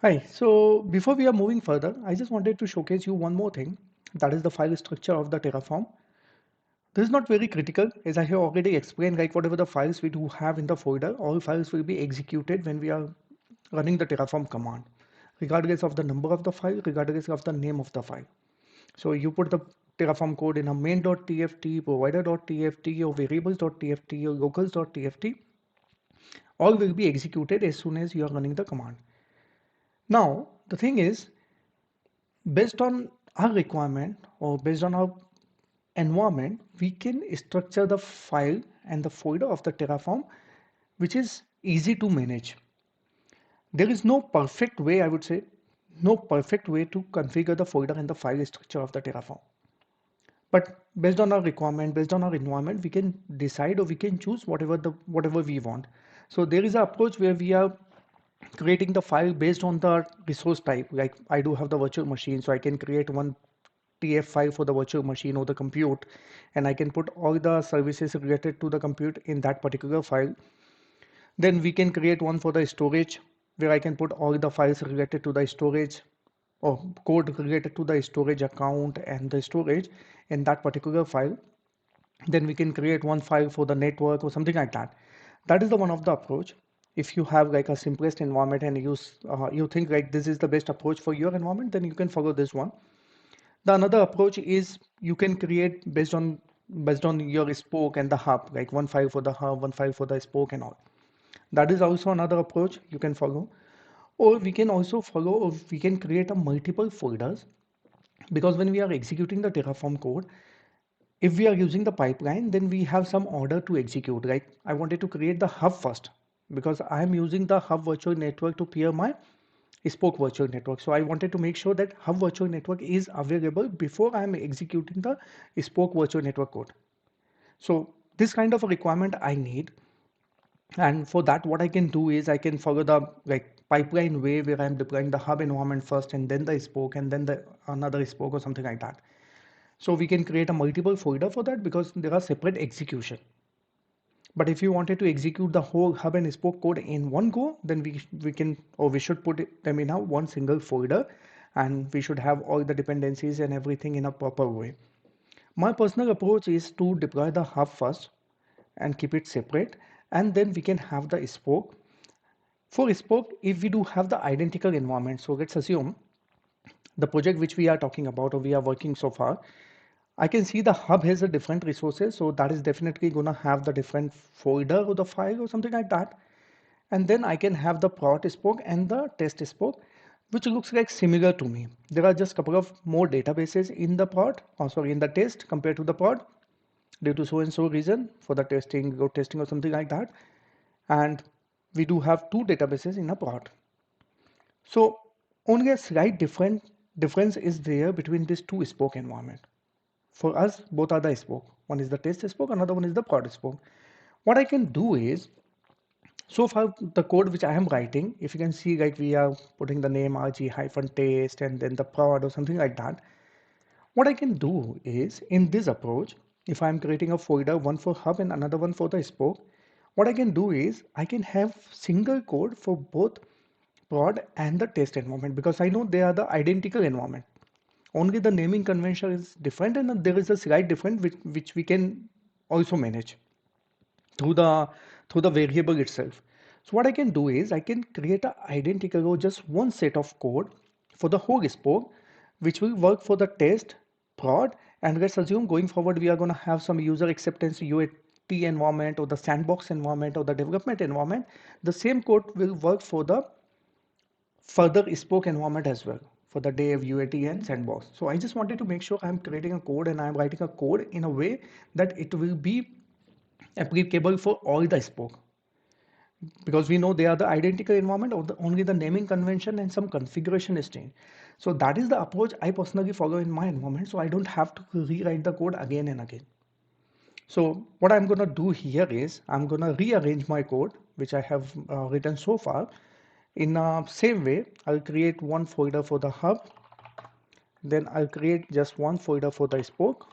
Hi, so before we are moving further, I just wanted to showcase you one more thing, that is the file structure of the Terraform. This is not very critical, as I have already explained, like whatever the files we do have in the folder, all files will be executed when we are running the Terraform command, regardless of the number of the file, regardless of the name of the file. So you put the Terraform code in a main.tft, provider.tft, or variables.tft, or locals.tft, all will be executed as soon as you are running the command. Now, the thing is, based on our requirement or based on our environment, we can structure the file and the folder of the Terraform, which is easy to manage. There is no perfect way, I would say, no perfect way to configure the folder and the file structure of the Terraform. But based on our requirement, based on our environment, we can decide or we can choose whatever we want. So there is an approach where we are creating the file based on the resource type. Like I do have the virtual machine, so I can create one TF file for the virtual machine or the compute, and I can put all the services related to the compute in that particular file. Then we can create one for the storage, where I can put all the files related to the storage or code related to the storage account and the storage in that particular file. Then we can create one file for the network or something like that. That is the one of the approach. If you have like a simplest environment and you think like this is the best approach for your environment, then you can follow this one. The another approach is you can create based on your spoke and the hub, like one file for the hub, one file for the spoke and all. That is also another approach you can follow. Or we can also follow, or we can create a multiple folders, because when we are executing the Terraform code, if we are using the pipeline, then we have some order to execute. Like I wanted to create the hub first because I am using the hub virtual network to peer my spoke virtual network. So I wanted to make sure that hub virtual network is available before I am executing the spoke virtual network code. So this kind of a requirement I need. And for that, what I can do is I can follow the like pipeline way where I'm deploying the hub environment first and then the spoke and then the another spoke or something like that. So we can create a multiple folder for that because there are separate execution. But if you wanted to execute the whole hub and spoke code in one go, then we can or we should put them in a one single folder, and we should have all the dependencies and everything in a proper way. My personal approach is to deploy the hub first and keep it separate, and then we can have the spoke. For spoke, if we do have the identical environment, so let's assume the project which we are talking about or we are working so far, I can see the hub has a different resources, so that is definitely gonna have the different folder or the file or something like that. And then I can have the prod spoke and the test spoke, which looks like similar to me. There are just a couple of more databases in the prod, or sorry, in the test compared to the prod, due to so and so reason for the testing, load testing or something like that. And we do have two databases in a prod. So only a slight difference is there between these two spoke environment. For us, both are the spoke. One is the test spoke, another one is the prod spoke. What I can do is, so far the code which I am writing, if you can see like we are putting the name rg-test and then the prod or something like that. What I can do is, in this approach, if I'm creating a folder, one for hub and another one for the spoke, what I can do is I can have single code for both prod and the test environment because I know they are the identical environment. Only the naming convention is different, and there is a slight difference which we can also manage through the variable itself. So what I can do is I can create a identical or just one set of code for the whole spoke, which will work for the test, prod, and let's assume going forward we are going to have some user acceptance UAT environment or the sandbox environment or the development environment. The same code will work for the further spoke environment as well for the dev, UAT, and sandbox. So I just wanted to make sure I'm creating a code and I'm writing a code in a way that it will be applicable for all the spoke, because we know they are the identical environment or only the naming convention and some configuration is changed. So that is the approach I personally follow in my environment, so I don't have to rewrite the code again and again. So what I'm going to do here is I'm going to rearrange my code which I have written so far. In the same way, I'll create one folder for the hub, then I'll create just one folder for the spoke,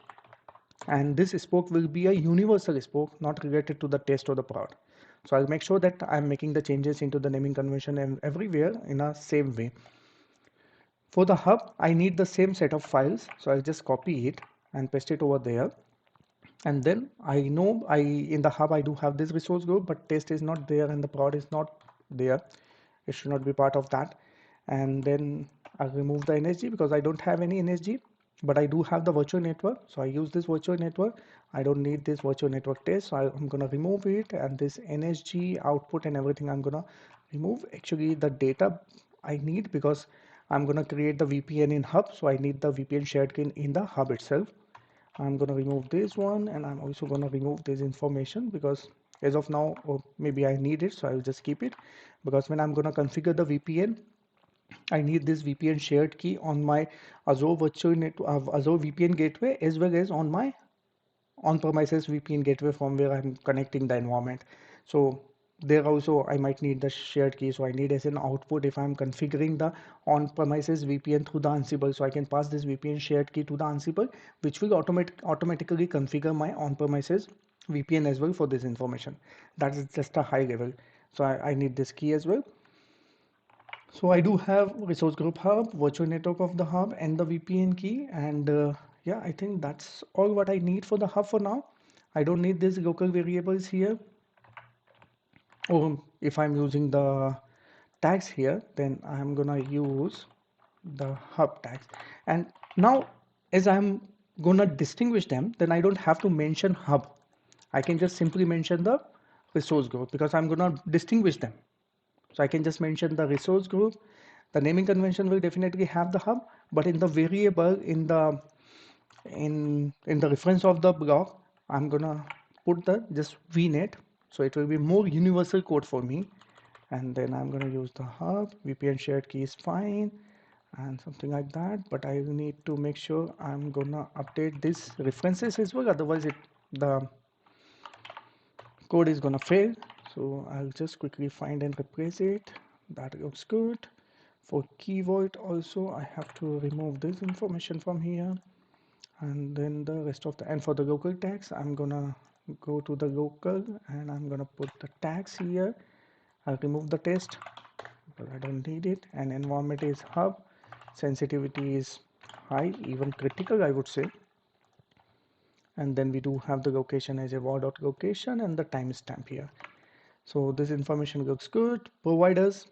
and this spoke will be a universal spoke, not related to the test or the prod. So I'll make sure that I'm making the changes into the naming convention and everywhere in a same way. For the hub, I need the same set of files, so I'll just copy it and paste it over there. And then I know in the hub I do have this resource group, but test is not there and the prod is not there. It should not be part of that. And then I'll remove the NSG because I don't have any NSG, but I do have the virtual network. So I use this virtual network. I don't need this virtual network test. So I'm gonna remove it, and this NSG output and everything I'm gonna remove. Actually, the data I need because I'm gonna create the VPN in hub. So I need the VPN shared key in the hub itself. I'm going to remove this one, and I'm also going to remove this information because as of now, or maybe I need it, so I'll just keep it, because when I'm going to configure the VPN, I need this VPN shared key on my Azure virtual network, Azure VPN gateway, as well as on my on-premises VPN gateway from where I'm connecting the environment. So there also I might need the shared key. So I need as an output if I'm configuring the on-premises VPN through the Ansible. So I can pass this VPN shared key to the Ansible, which will automatically configure my on-premises VPN as well for this information. That is just a high level. So I need this key as well. So I do have resource group hub, virtual network of the hub, and the VPN key. And yeah, I think that's all what I need for the hub for now. I don't need these local variables here. Or if I'm using the tags here, then I'm gonna use the hub tags. And now as I'm gonna distinguish them, then I don't have to mention hub. I can just simply mention the resource group because I'm gonna distinguish them. So I can just mention the resource group. The naming convention will definitely have the hub, but in the variable in the reference of the block, I'm gonna put the just vnet, so it will be more universal code for me. And then I'm gonna use the hub. VPN shared key is fine and something like that, but I need to make sure I'm gonna update these references as well, otherwise the code is gonna fail. So I'll just quickly find and replace it. That looks good. For key void also I have to remove this information from here, and then the rest of the, and for the local tags I'm gonna go to the local and I'm gonna put the tags here. I'll remove the test because I don't need it, and environment is hub, sensitivity is high, even critical I would say. And then we do have the location as a var.location and the timestamp here. So this information looks good. Providers,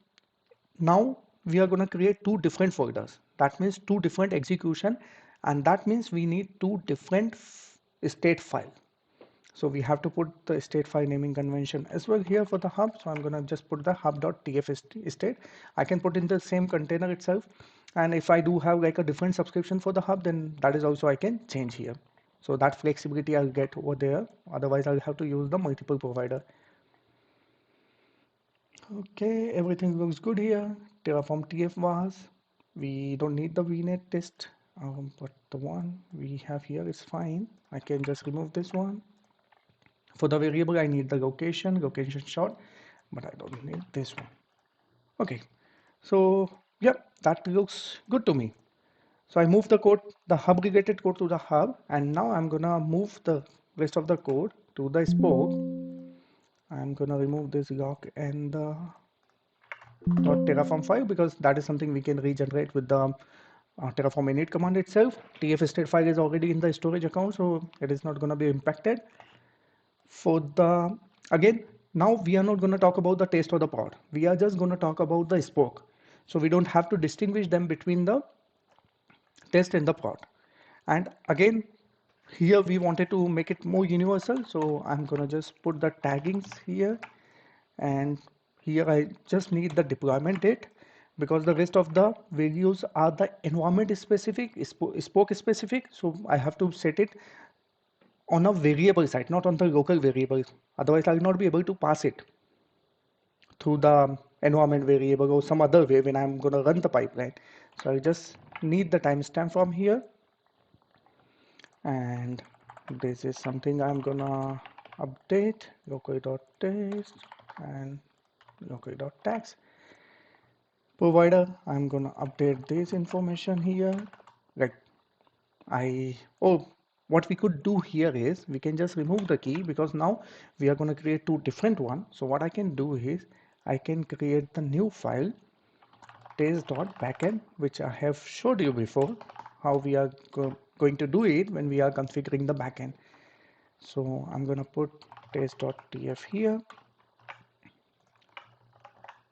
now we are going to create two different folders. That means two different execution, and that means we need two different state file. So we have to put the state file naming convention as well here for the hub. So I'm going to just put the hub.tf state. I can put in the same container itself, and if I do have like a different subscription for the hub, then that is also I can change here. So that flexibility I'll get over there. Otherwise I'll have to use the multiple provider. Okay, everything looks good here. Terraform TF was. We don't need the VNet test, but the one we have here is fine. I can just remove this one. For the variable, I need the location short, but I don't need this one. Okay, so yeah, that looks good to me. So I move the code, the hub related code to the hub, and now I'm gonna move the rest of the code to the spoke. I'm gonna remove this lock and the .terraform file because that is something we can regenerate with the terraform init command itself. TF state file is already in the storage account, so it is not going to be impacted. For the again, now we are not going to talk about the test or the pod. We are just going to talk about the spoke. So we don't have to distinguish them between the test and the pod. And again, here we wanted to make it more universal, so I'm going to just put the taggings here, and here I just need the deployment date because the rest of the values are the environment specific, spoke specific. So I have to set it on a variable side, not on the local variable. Otherwise, I will not be able to pass it through the environment variable or some other way when I'm going to run the pipeline. So I just need the timestamp from here, and this is something I'm gonna update local.test and local.tags. Provider, I'm gonna update this information here. Like oh, what we could do here is we can just remove the key, because now we are going to create two different ones. So what I can do is I can create the new file test.backend, which I have showed you before how we are going to do it when we are configuring the backend. So I'm going to put test.tf here,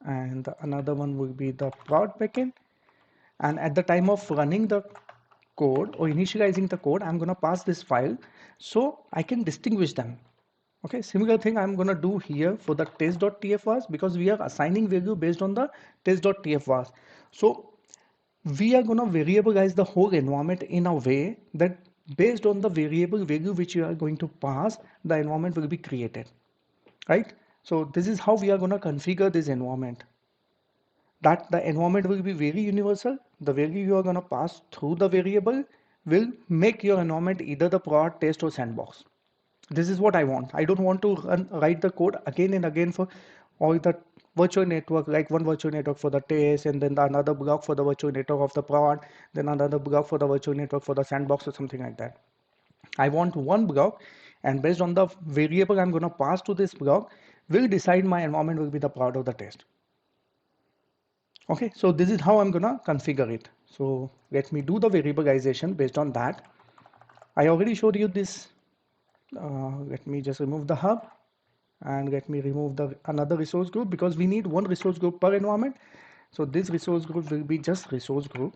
and another one will be the prod backend. And at the time of running the code or initializing the code, I'm going to pass this file so I can distinguish them. Okay, similar thing I'm going to do here for the test.tf vars, because we are assigning value based on the test.tf vars. So we are going to variabilize the whole environment in a way that based on the variable value which you are going to pass, the environment will be created, right? So this is how we are going to configure this environment, that the environment will be very universal. The value you are going to pass through the variable will make your environment either the prod, test, or sandbox. This is what I want. I don't want to write the code again and again for all the virtual network, like one virtual network for the test, and then another block for the virtual network of the prod, then another block for the virtual network for the sandbox or something like that. I want one block, and based on the variable I'm going to pass to this block will decide my environment will be the prod or the test. Okay, so this is how I'm gonna configure it. So let me do the variabilization based on that. I already showed you this. Let me just remove the hub, and let me remove the another resource group, because we need one resource group per environment. So this resource group will be just resource group.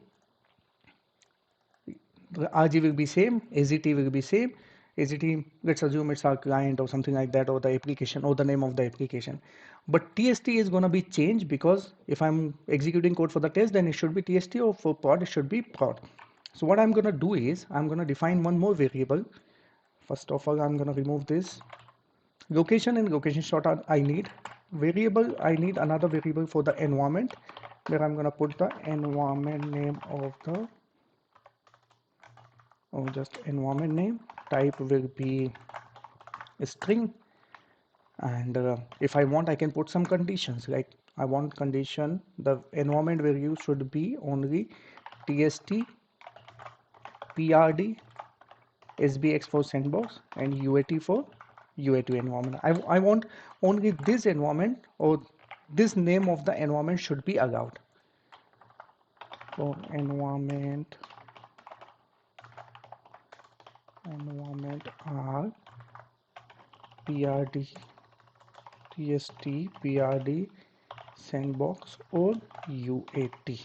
The RG will be same, AZT will be same. AZT, let's assume it's our client or something like that, or the application, or the name of the application. But TST is going to be changed, because if I'm executing code for the test, then it should be TST, or for prod, it should be prod. So what I'm going to do is I'm going to define one more variable. First of all, I'm going to remove this location, and location short I need variable. I need another variable for the environment, where I'm going to put the environment name of the, or just environment name. Type will be a string, and if I want, I can put some conditions, like I want condition the environment value should be only tst, prd, sbx for sandbox, and uat for uat environment. I want only this environment, or this name of the environment should be allowed. So environment are prd, tst, prd, sandbox, or uat.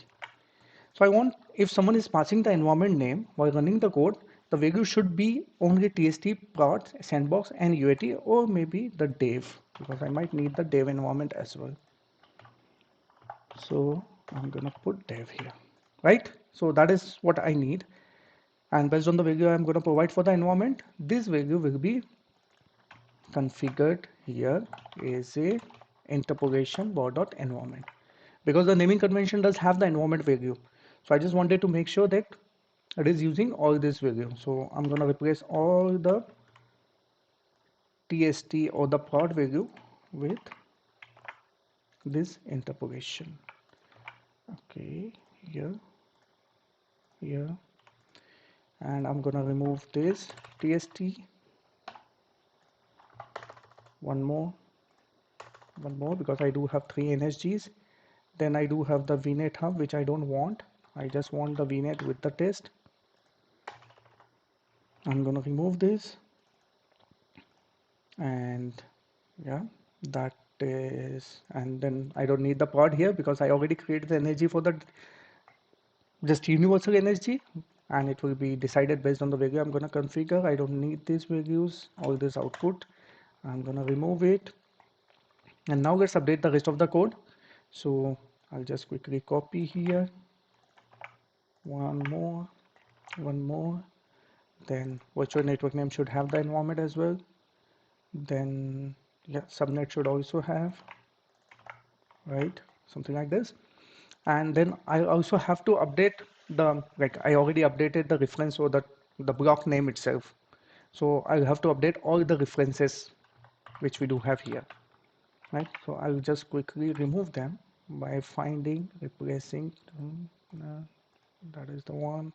So I want, if someone is passing the environment name while running the code, the value should be only tst, prod, sandbox, and uat, or maybe the dev, because I might need the dev environment as well. So I'm gonna put dev here, right? So that is what I need, and based on the value I'm gonna provide for the environment, this value will be configured here as a interpolation bar.environment, because the naming convention does have the environment value. So I just wanted to make sure that it is using all this value. So I'm going to replace all the tst or the prod value with this interpolation. Okay, here, here, and I'm going to remove this tst, one more, because I do have 3 NSGs. Then I do have the vnet hub, which I don't want. I just want the vnet with the test. I'm going to remove this, and yeah, that is, and then I don't need the prod here, because I already created the energy for the just universal energy, and it will be decided based on the value I'm going to configure. I don't need these values, all this output. I'm going to remove it, and now let's update the rest of the code. So I'll just quickly copy here, one more, then virtual network name should have the environment as well. Then yeah, subnet should also have, right, something like this. And then I also have to update the, like I already updated the reference or the block name itself. So I'll have to update all the references which we do have here, right? So I'll just quickly remove them by finding, replacing, that is the one.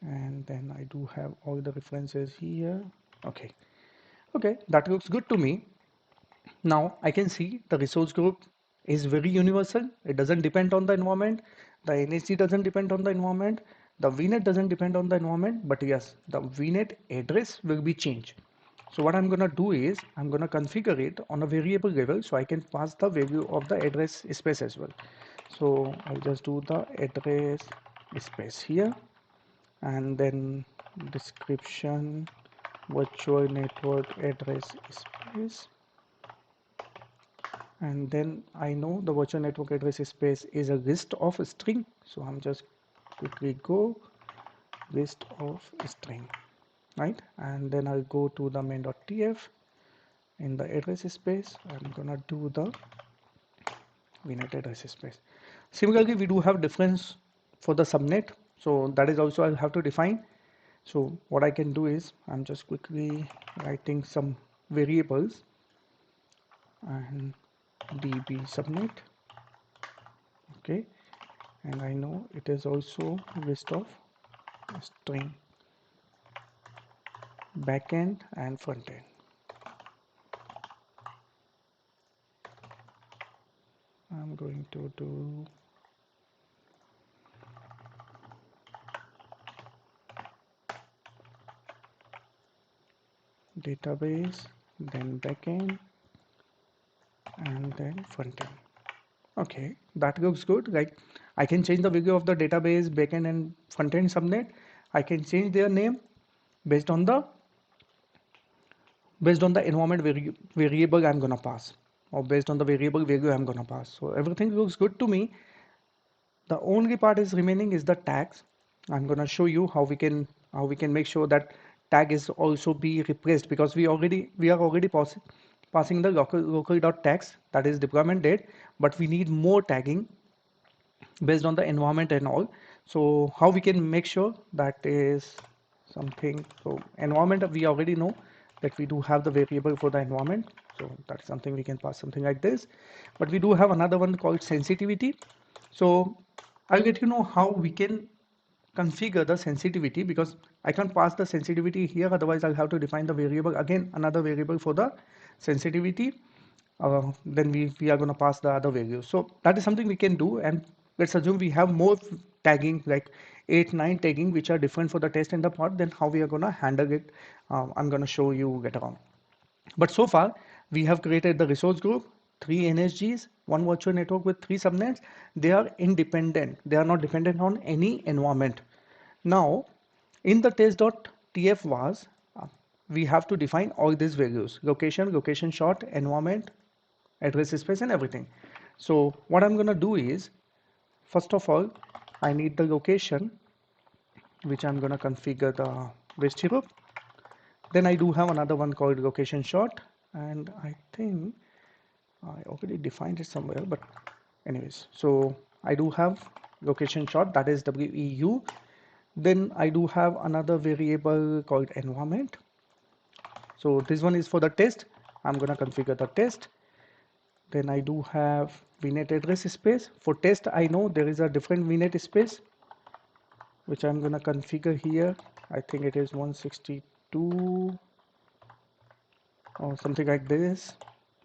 and then I do have all the references here. Okay, okay, that looks good to me. Now I can see the resource group is very universal. It doesn't depend on the environment. The NHG doesn't depend on the environment. The VNet doesn't depend on the environment, but yes, the VNet address will be changed. So what I'm going to do is I'm going to configure it on a variable level so I can pass the value of the address space as well. So I'll just do the address space here, and then description virtual network address space, and then I know the virtual network address space is a list of string, so I'm just quickly go list of string, right? And then I'll go to the main.tf. In the address space I'm gonna do the VNet address space. Similarly, we do have difference for the subnet, so that is also I'll have to define. So what I can do is I'm just quickly writing some variables and db subnet, okay, and I know it is also list of string backend and frontend. I'm going to do database, then backend, and then frontend. Okay, that looks good. Like I can change the value of the database, backend, and frontend subnet. I can change their name based on the environment variable I'm gonna pass, or based on the variable value I'm gonna pass. So everything looks good to me. The only part is remaining is the tags. I'm gonna show you how we can make sure that tag is also be replaced, because we are already passing the local dot tags, that is deployment date, but we need more tagging based on the environment and all. So how we can make sure that is something. So environment, we already know that we do have the variable for the environment, so that's something we can pass something like this. But we do have another one called sensitivity. So I'll let you know how we can configure the sensitivity, because I can't pass the sensitivity here, otherwise I'll have to define the variable again, another variable for the sensitivity. Then we are going to pass the other values. So that is something we can do, and let's assume we have more tagging, like 8 9 tagging, which are different for the test and the pod. Then how we are going to handle it, I'm going to show you later on. But so far we have created the resource group, 3 NSGs, one virtual network with 3 subnets. They are independent, they are not dependent on any environment. Now in the test.tf vars, we have to define all these values: location, location short, environment, address space, and everything. So what I'm going to do is, first of all, I need the location, which I'm going to configure the West Europe. Then I do have another one called location short, and I think I already defined it somewhere, but anyways, so I do have location short, that is WEU. Then I do have another variable called environment. So this one is for the test. I'm going to configure the test. Then I do have VNet address space. For test, I know there is a different VNet space, which I'm going to configure here. I think it is 162 or something like this.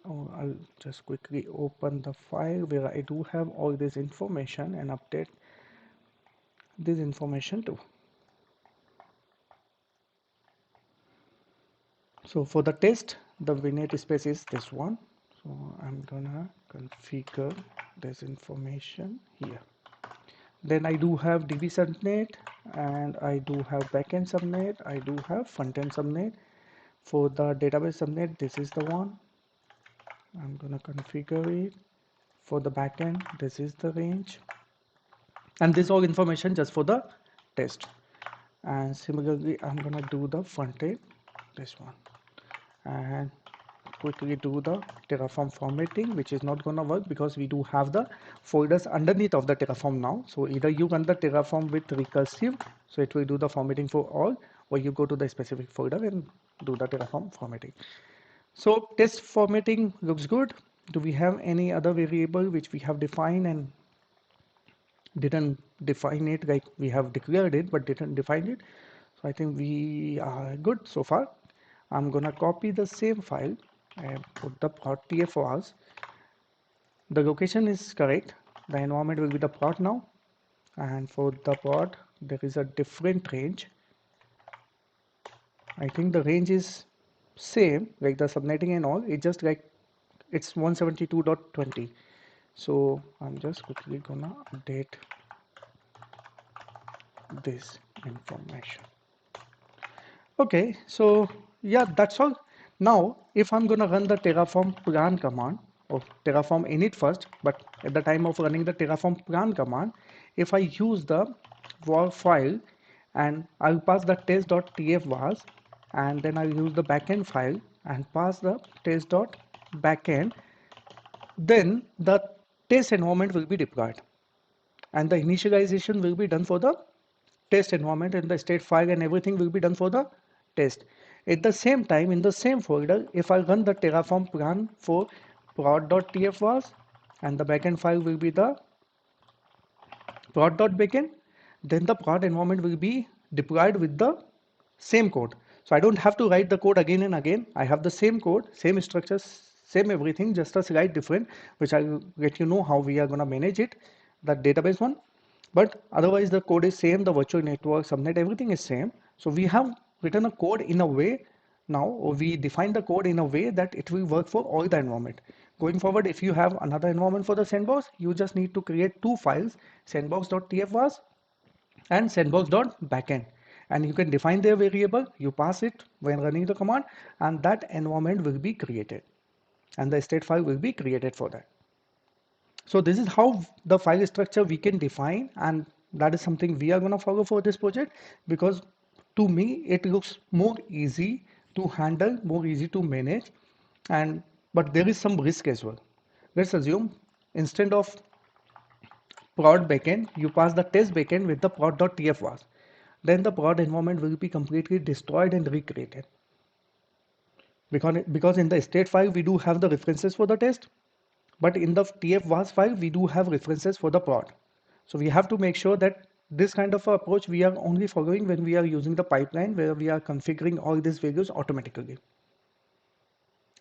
Oh, I'll just quickly open the file where I do have all this information and update this information too. So for the test, the VNet space is this one. So I'm gonna configure this information here. Then I do have DB subnet, and I do have backend subnet, I do have frontend subnet. For the database subnet, this is the one. I'm gonna configure it. For the backend, this is the range. And this all information just for the test. And similarly, I'm gonna do the frontend, this one, and quickly do the Terraform formatting, which is not gonna work because we do have the folders underneath of the Terraform now. So either you run the Terraform with recursive, so it will do the formatting for all, or you go to the specific folder and do the Terraform formatting. So test formatting looks good. Do we have any other variable which we have defined and didn't define it, like we have declared it but didn't define it. So I think we are good so far. I'm gonna copy the same file and put the prod.tf vars. The location is correct. The environment will be the prod now, and for the prod there is a different range. I think the range is same, like the subnetting and all. It just like it's 172.20. So I'm just quickly gonna update this information. Okay, so yeah, that's all. Now, if I'm gonna run the Terraform plan command or Terraform init first, but at the time of running the Terraform plan command, if I use the var file and I'll pass the test.tf vars, and then I'll use the backend file and pass the test.backend, then the test environment will be deployed and the initialization will be done for the test environment, and the state file and everything will be done for the test. At the same time, in the same folder, if I run the Terraform plan for prod.tf vars, and the backend file will be the prod.backend, then the prod environment will be deployed with the same code. So I don't have to write the code again and again. I have the same code, same structures, same everything, just a slight different, which I'll let you know how we are gonna manage it, the database one. But otherwise the code is same, the virtual network, subnet, everything is same. So we have written a code in a way now, or we define the code in a way that it will work for all the environment. Going forward, if you have another environment for the sandbox, you just need to create two files, sandbox.tfvars and sandbox.backend. And you can define their variable, you pass it when running the command, and that environment will be created. And the state file will be created for that. So this is how the file structure we can define, and that is something we are going to follow for this project, because to me it looks more easy to handle, more easy to manage, and but there is some risk as well. Let's assume instead of prod backend, you pass the test backend with the prod.tf vars. Then the prod environment will be completely destroyed and recreated. Because in the state file we do have the references for the test, but in the tf vars file we do have references for the prod. So we have to make sure that this kind of approach we are only following when we are using the pipeline, where we are configuring all these values automatically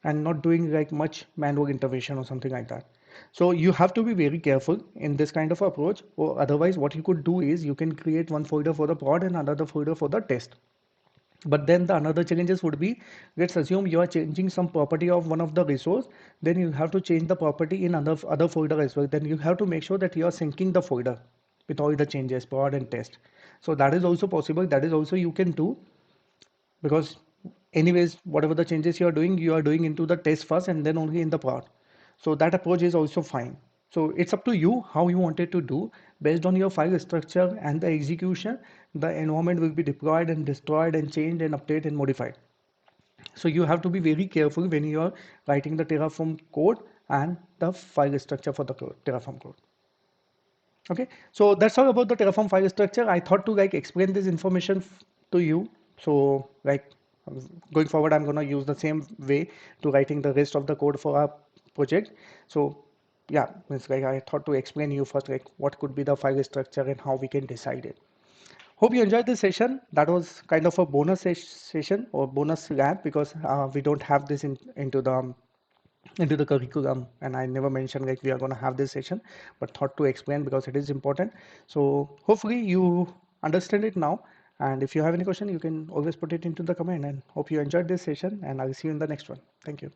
and not doing like much manual intervention or something like that. So you have to be very careful in this kind of approach, or otherwise what you could do is you can create one folder for the prod and another folder for the test. But then the another challenges would be, let's assume you are changing some property of one of the resource, then you have to change the property in other folder as well. Then you have to make sure that you are syncing the folder with all the changes, prod and test. So that is also possible. That is also you can do, because anyways, whatever the changes you are doing into the test first and then only in the prod. So that approach is also fine. So it's up to you how you wanted to do. Based on your file structure and the execution, the environment will be deployed and destroyed and changed and updated and modified. So you have to be very careful when you are writing the Terraform code and the file structure for the Terraform code. Okay, so that's all about the Terraform file structure. I thought to like explain this information to you. So like going forward, I'm gonna use the same way to writing the rest of the code for our project. So yeah, it's like I thought to explain you first like what could be the file structure and how we can decide it. Hope you enjoyed this session. That was kind of a bonus session or bonus lab, because we don't have this into the curriculum, and I never mentioned like we are going to have this session, but thought to explain because it is important. So hopefully you understand it now, and if you have any question you can always put it into the comment, and hope you enjoyed this session, and I'll see you in the next one. Thank you.